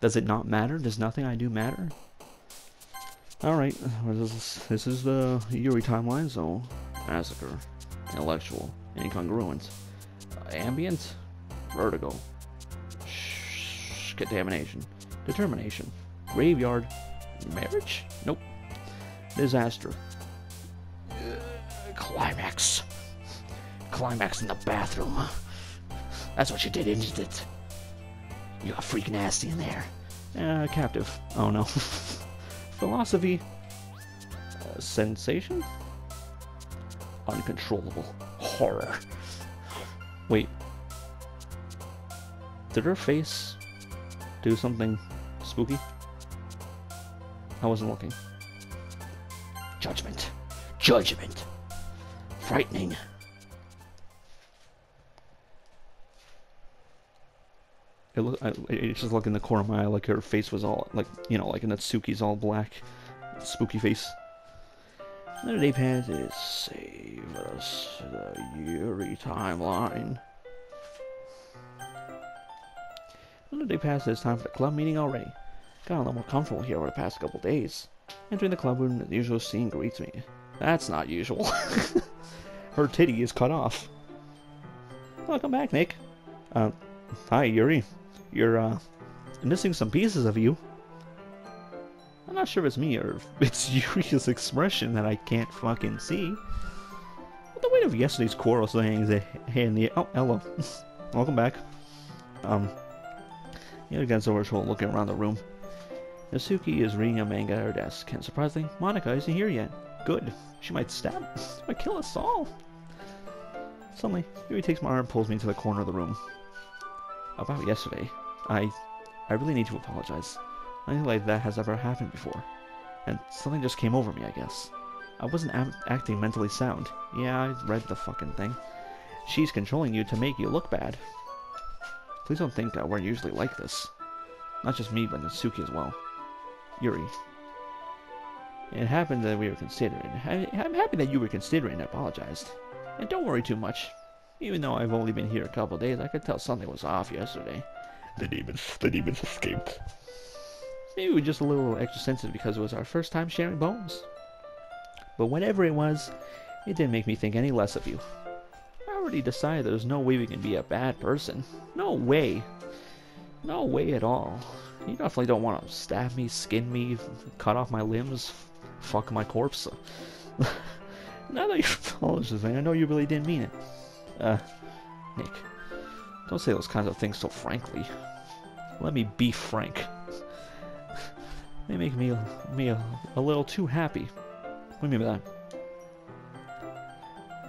Does it not matter? Does nothing I do matter? Alright, this is the Yuri timeline, so massacre, intellectual, incongruent, ambient, vertigo, contamination, determination, graveyard, marriage? Nope. Disaster. Climax. Climax in the bathroom. That's what you did, isn't it? You got freaking nasty in there. Captive. Oh no. Philosophy. Sensation. Uncontrollable. Horror. Wait. Did her face do something spooky? I wasn't looking. Judgment. Judgment. Frightening. It just looked in the corner of my eye like her face was all, like, you know, like in Natsuki's all black. Spooky face. Another day passes. Save us the Yuri timeline. Another day passes. It's time for the club meeting already. Got a little more comfortable here over the past couple days. Entering the club room, the usual scene greets me. That's not usual. Her titty is cut off. Welcome back, Nick. Hi, Yuri. You're, missing some pieces of you. I'm not sure if it's me or if it's Yuri's expression that I can't fucking see. What the weight of yesterday's quarrel still hangs a hand in the... Oh, hello. Welcome back. Yuri gets over his shoulder looking around the room. Natsuki is reading a manga at her desk, and surprisingly, Monica isn't here yet. Good. She might stab us. Might kill us all. Suddenly, Yuri takes my arm and pulls me into the corner of the room. About yesterday, I really need to apologize. Nothing like that has ever happened before. And something just came over me, I guess. I wasn't acting mentally sound. Yeah, I read the fucking thing. She's controlling you to make you look bad. Please don't think we're usually like this. Not just me, but Natsuki as well. Yuri. It happened that we were considering. I'm happy that you were considering and apologized. And don't worry too much. Even though I've only been here a couple of days, I could tell something was off yesterday. The demons escaped. Maybe we were just a little extra sensitive because it was our first time sharing bones. But whatever it was, it didn't make me think any less of you. I already decided there's no way we can be a bad person. No way. No way at all. You definitely don't want to stab me, skin me, cut off my limbs, fuck my corpse. Now that you're apologizing, I know you really didn't mean it. Nick, don't say those kinds of things so frankly. Let me be frank. They make me a little too happy. What do you mean by that?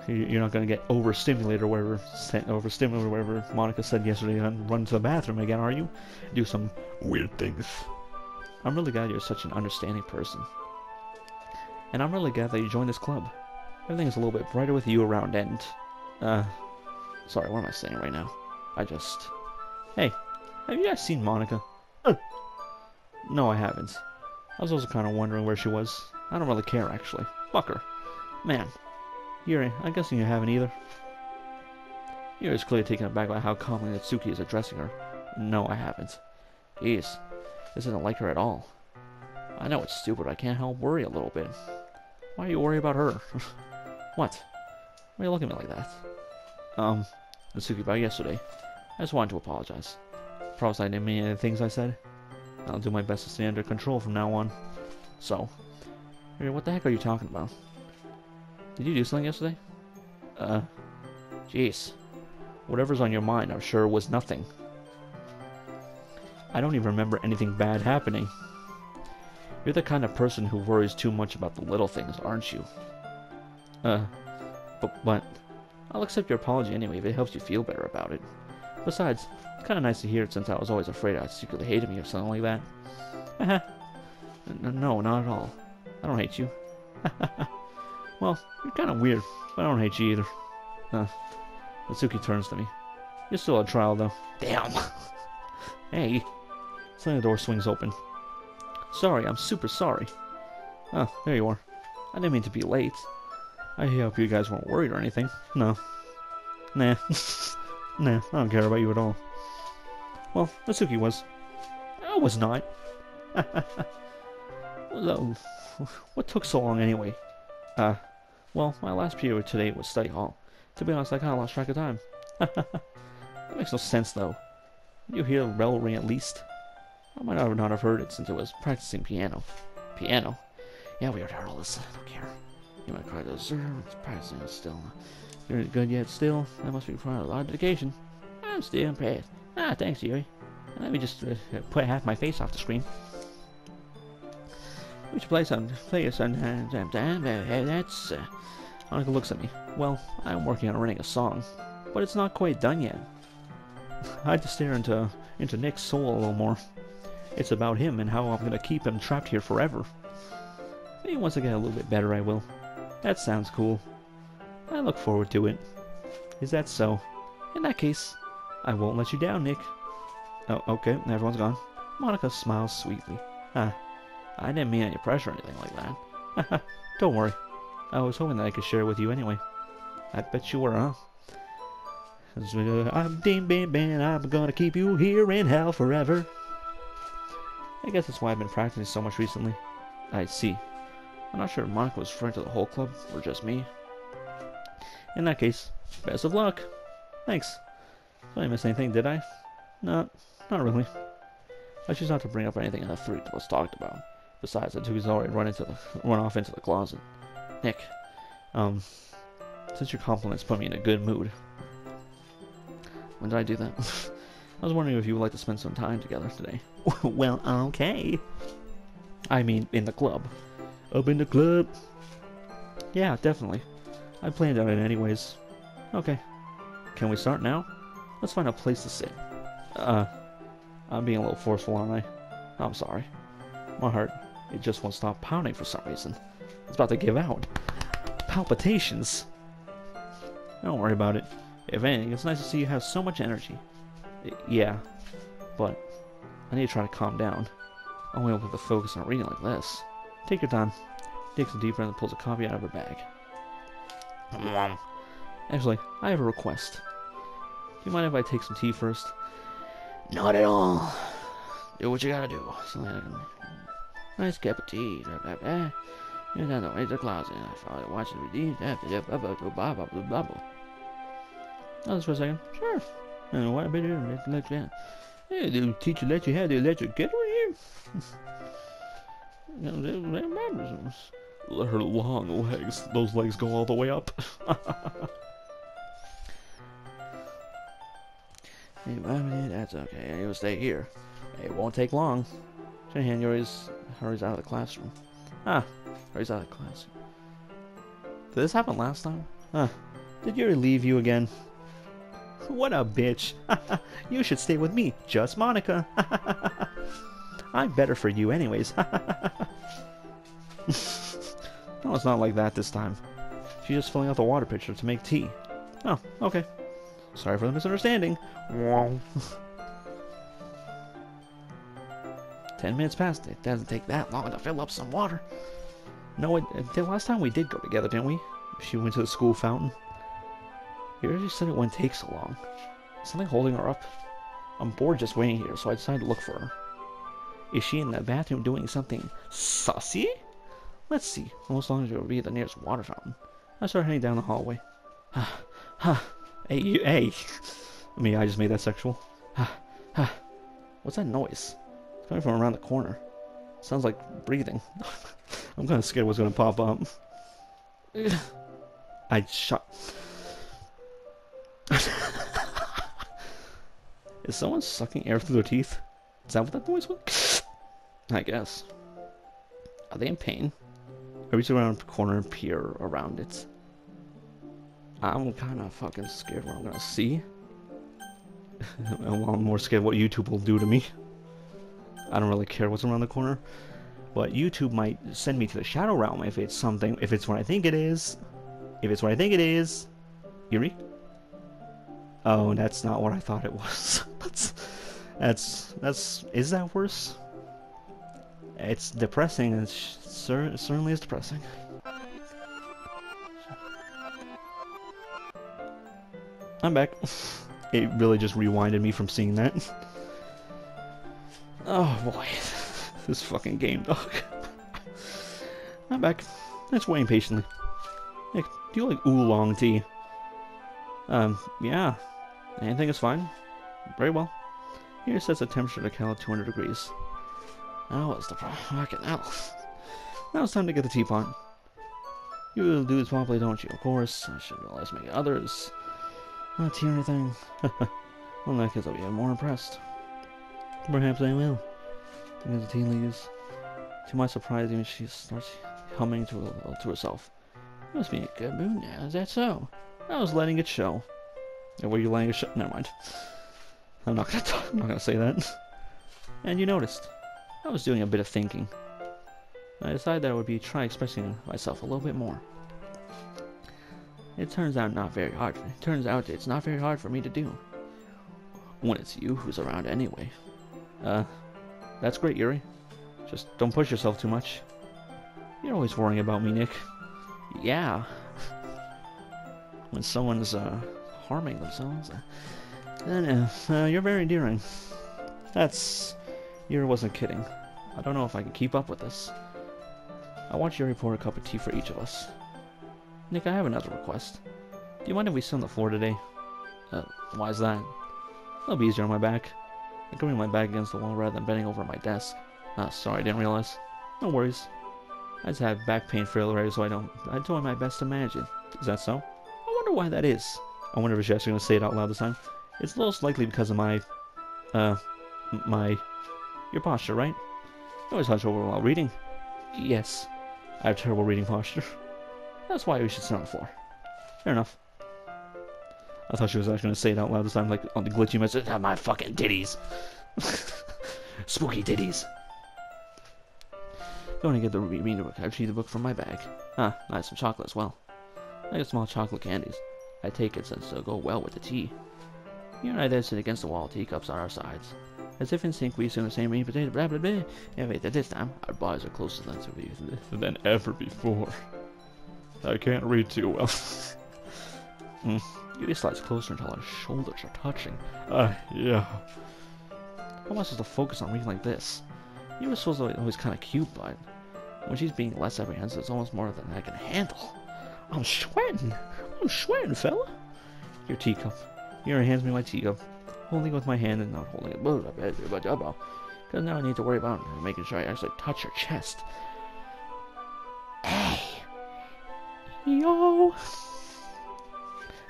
You're not gonna get overstimulated or whatever Monica said yesterday and run to the bathroom again, are you? Do some Weird things. I'm really glad you're such an understanding person. And I'm really glad that you joined this club. Everything's a little bit brighter with you around and... Sorry, what am I saying right now? Hey, have you guys seen Monica? No, I haven't. I was also kind of wondering where she was. I don't really care, actually. Fuck her. Man. I'm guessing you haven't either. Yuri's clearly taken aback by how calmly Natsuki is addressing her. No, I haven't. Jeez. This isn't like her at all. I know it's stupid, but I can't help worry a little bit. Why are you worried about her? What? Why are you looking at me like that? Natsuki, about yesterday. I just wanted to apologize. Promise I didn't mean any of the things I said. I'll do my best to stay under control from now on. So, what the heck are you talking about? Did you do something yesterday? Jeez. Whatever's on your mind, I'm sure was nothing. I don't even remember anything bad happening. You're the kind of person who worries too much about the little things, aren't you? But I'll accept your apology anyway if it helps you feel better about it. Besides, it's kind of nice to hear it since I was always afraid I secretly hated me or something like that. No, not at all. I don't hate you. Well, you're kind of weird, but I don't hate you either. Natsuki turns to me. You're still at trial, though. Damn. Hey. Suddenly the door swings open. Sorry, I'm super sorry. Oh, there you are. I didn't mean to be late. I hope you guys weren't worried or anything. No. Nah. Nah, I don't care about you at all. Well, Natsuki was. I was not. What took so long anyway? Well, my last period today was study hall. To be honest, I kinda lost track of time. That makes no sense, though. Did you hear the bell ring at least? I might not have heard it since I was practicing piano. Piano? Yeah, we already heard all this. I don't care. You might cry to sir. It's practicing still. You're good yet still. That must be quite a lot of dedication. I'm still impressed. Thanks, Yuri. Let me just put half my face off the screen. We should play a song. That's... Monica looks at me. Well, I'm working on writing a song, but it's not quite done yet. I had to stare into Nick's soul a little more. It's about him and how I'm gonna keep him trapped here forever. Maybe once I get a little bit better, I will. That sounds cool. I look forward to it. Is that so? In that case, I won't let you down, Nick. Oh, okay, everyone's gone. Monica smiles sweetly. I didn't mean any pressure or anything like that. Don't worry. I was hoping that I could share it with you anyway. I bet you were, huh? I'm Dean Bin Bin, I'm gonna keep you here in hell forever. I guess that's why I've been practicing so much recently. I see. I'm not sure if Monica was referring to the whole club, or just me. In that case, best of luck. Thanks. Did I miss anything, did I? No, not really. I choose not to bring up anything in the three that was talked about. Besides, the two's already run off into the closet. Nick, since your compliments put me in a good mood. When did I do that? I was wondering if you would like to spend some time together today. Well, okay. I mean, in the club. Up in the club? Yeah, definitely. I planned on it anyways. Okay. Can we start now? Let's find a place to sit. I'm being a little forceful, aren't I? I'm sorry. My heart, it just won't stop pounding for some reason. It's about to give out. Palpitations. Don't worry about it. If anything, it's nice to see you have so much energy. Yeah, but I need to try to calm down. I won't be able to focus on reading like this. Take your time. Takes a deep breath and pulls a copy out of her bag. Actually, I have a request. Do you mind if I take some tea first? Not at all. Do what you gotta do. Nice cup of tea. You're down the way to the closet. I thought watching the bubble. Oh, just for a second. Sure. And what I better let you. Hey, the teacher let you have the electric kettle here. Her long legs. Those legs go all the way up. That's okay. You'll stay here. It won't take long. Shanahan hurries out of the classroom. Hurries out of the classroom. Did this happen last time? Huh. Did Yuri leave you again? What a bitch. You should stay with me, just Monica. I'm better for you anyways. No, it's not like that this time. She's just filling out the water pitcher to make tea. Oh, okay. Sorry for the misunderstanding. 10 minutes passed. It doesn't take that long to fill up some water. No, the last time we did go together, didn't we? She went to the school fountain. You already said it wouldn't take so long. Something holding her up? I'm bored just waiting here, so I decided to look for her. Is she in the bathroom doing something sussy? Let's see. Almost long as it will be the nearest water fountain. I start heading down the hallway. Hey, you, hey. I mean, I just made that sexual. What's that noise? It's coming from around the corner. Sounds like breathing. I'm kind of scared what's going to pop up. I shot. Is someone sucking air through their teeth? Is that what that noise was? I guess. Are they in pain? I reach around the corner and peer around it. I'm kind of fucking scared what I'm gonna see. Well, I'm more scared what YouTube will do to me. I don't really care what's around the corner. But YouTube might send me to the Shadow Realm if it's something, if it's what I think it is. If it's what I think it is. Yuri? Oh, that's not what I thought it was. Is that worse? It's depressing, it certainly is depressing. I'm back. It really just rewinded me from seeing that. Oh boy. This fucking game, dog. I'm back. Let's wait patiently. Nick, do you like oolong tea? Yeah. Anything is fine. Very well. Here sets the temperature to cal 200 degrees. Oh, what's the problem? Fucking hell. Now it's time to get the teapot. You will do this properly, don't you? Of course. I should realize many others. Not tea or anything. Well, in that case, I'll be even more impressed. Perhaps I will. Because the tea leaves. To my surprise, even she starts humming to herself. You must be in a good mood now, is that so? I was letting it show. And were you letting it show? Never mind. I'm not gonna say that. And you noticed. I was doing a bit of thinking. I decided that I would try expressing myself a little bit more. It turns out not very hard. It turns out it's not very hard for me to do. When it's you who's around anyway. That's great, Yuri. Just don't push yourself too much. You're always worrying about me, Nick. Yeah. When someone's harming themselves, then you're very endearing. Yuri wasn't kidding. I don't know if I can keep up with this. I want Yuri to pour a cup of tea for each of us. Nick, I have another request. Do you mind if we sit on the floor today? Why is that? It'll be easier on my back. I can bring my back against the wall rather than bending over my desk. Sorry, I didn't realize. No worries. I just have back pain fairly regularly, so I'm doing my best to manage it. Is that so? I wonder why that is. I wonder if she's actually going to say it out loud this time. It's most likely because of your posture, right? You always hunch over while reading. Yes, I have terrible reading posture. That's why we should sit on the floor. Fair enough. I thought she was actually going to say it out loud this time, like on the glitchy message. My fucking titties. Spooky titties. Going to get the reading book. I retrieved the book from my bag. Nice, some chocolate as well. I get small chocolate candies. I take it since they'll go well with the tea. You and I then sit against the wall, teacups on our sides. As if in sync, we assume the same meat potato, blah blah blah. And wait, this time, our bodies are closer than ever before. I can't read too well. Yuri slides closer until our shoulders are touching. Yeah. How am I supposed to focus on reading like this? Yuri's supposed to be always kind of cute, but when she's being less apprehensive, it's almost more than I can handle. I'm sweating, fella. Your teacup. Yuri hands me my teacup, holding it with my hand and not holding it. Because now I need to worry about making sure I actually touch her chest. Hey. Yo.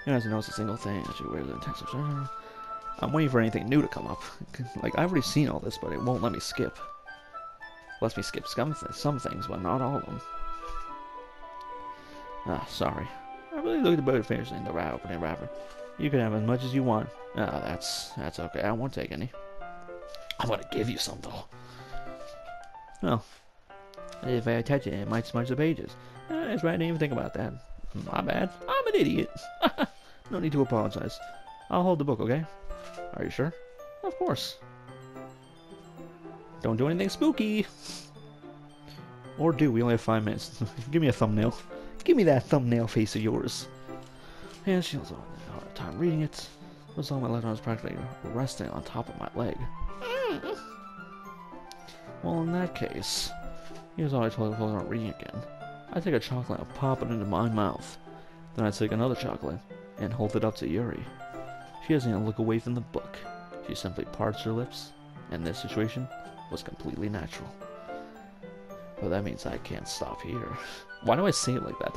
You guys notice a single thing as you wear the intensive. I'm waiting for anything new to come up. Like, I've already seen all this, but it won't let me skip. Lets me skip some things, but not all of them. Sorry. I really looked about finishing the opening wrapper. You can have as much as you want. That's okay. I won't take any. I'm gonna give you some though. Well, if I touch it, it might smudge the pages. That's right. I didn't even think about that. My bad. I'm an idiot. No need to apologize. I'll hold the book, okay? Are you sure? Of course. Don't do anything spooky. Or do. We only have 5 minutes. Give me a thumbnail. Give me that thumbnail face of yours. And she was on a hard time reading it. It was all my left arm was practically resting on top of my leg. Well, in that case, here's all I told her about reading again. I take a chocolate and pop it into my mouth. Then I take another chocolate and hold it up to Yuri. She doesn't even look away from the book. She simply parts her lips, and this situation was completely natural. But that means I can't stop here. Why do I say it like that?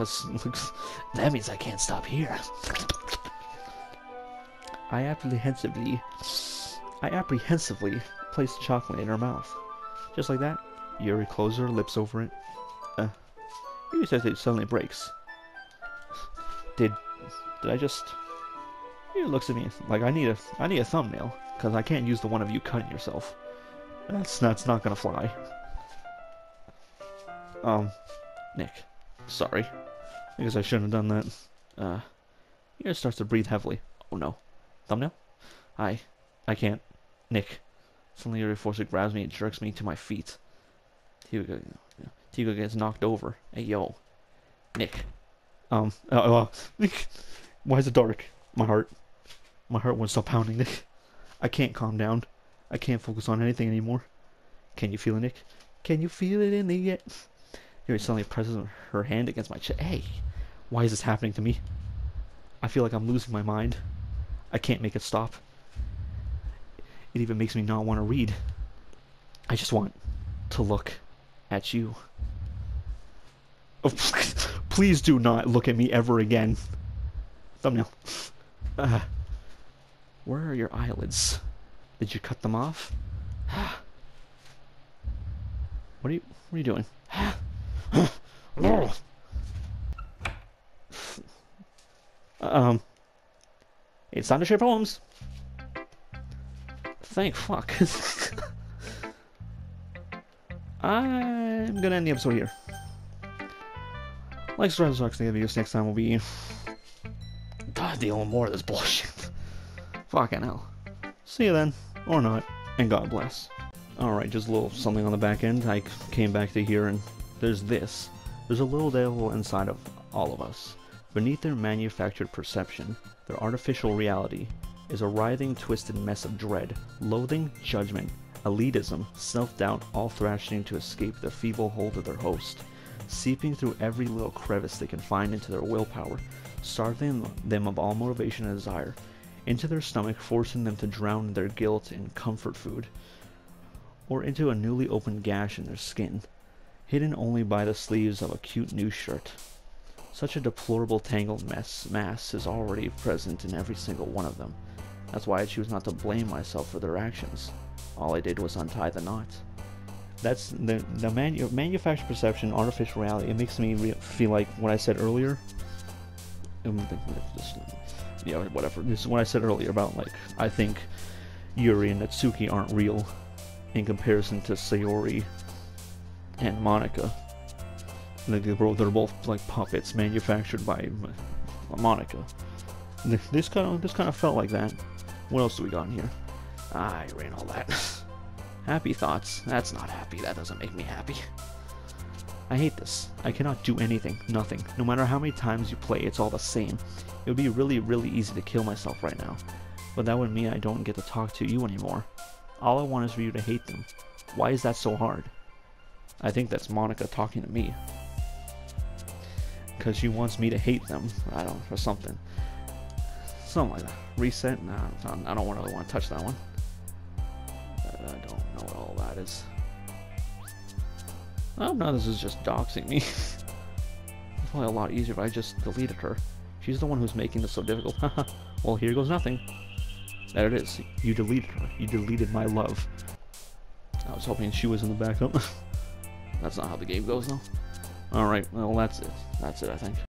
That means I can't stop here. I apprehensively placed the chocolate in her mouth. Just like that, Yuri closed her lips over it. Yuri says it suddenly breaks. Did I just... Yuri looks at me like I need a thumbnail, because I can't use the one of you cutting yourself. That's not gonna fly. Nick, sorry. I guess I shouldn't have done that. Yuri starts to breathe heavily. Oh no. Thumbnail? I can't. Nick. Suddenly Yuri forcibly grabs me and jerks me to my feet. Tigo gets knocked over. Hey yo. Nick. Why is it dark? My heart won't stop pounding, Nick. I can't calm down. I can't focus on anything anymore. Can you feel it, Nick? Can you feel it in the air? Yuri suddenly presses her hand against my chest. Hey, why is this happening to me? I feel like I'm losing my mind. I can't make it stop. It even makes me not want to read. I just want to look at you. Oh, please do not look at me ever again. Thumbnail. Where are your eyelids? Did you cut them off? What are you doing? It's time to share poems. Thank fuck. I'm gonna end the episode here. Like, subscribe, to the videos. Next time we'll be dealing with more of this bullshit. Fucking hell. See you then, or not, and God bless. Alright, just a little something on the back end. I came back to here and there's this. There's a little devil inside of all of us. Beneath their manufactured perception, their artificial reality, is a writhing, twisted mess of dread, loathing, judgment, elitism, self-doubt, all thrashing to escape the feeble hold of their host, seeping through every little crevice they can find into their willpower, starving them of all motivation and desire, into their stomach, forcing them to drown their guilt in comfort food, or into a newly opened gash in their skin, hidden only by the sleeves of a cute new shirt. Such a deplorable tangled mass is already present in every single one of them. That's why I choose not to blame myself for their actions. All I did was untie the knot. That's the manufactured perception, artificial reality. It makes me feel like what I said earlier. Yeah, whatever. This is what I said earlier about, like, I think Yuri and Natsuki aren't real in comparison to Sayori and Monica. They're both like puppets manufactured by Monica. This kind of felt like that. What else do we got in here? I ran all that. Happy thoughts. That's not happy. That doesn't make me happy. I hate this. I cannot do anything. Nothing. No matter how many times you play, it's all the same. It would be really, really easy to kill myself right now. But that would mean I don't get to talk to you anymore. All I want is for you to hate them. Why is that so hard? I think that's Monica talking to me. Because she wants me to hate them. I don't know, or something. Something like that. Reset? Nah, I don't really want to touch that one. I don't know what all that is. Oh no, this is just doxing me. It's probably a lot easier if I just deleted her. She's the one who's making this so difficult. Haha. Well, here goes nothing. There it is. You deleted her. You deleted my love. I was hoping she was in the backup. That's not how the game goes, though. Alright, well, that's it. That's it, I think.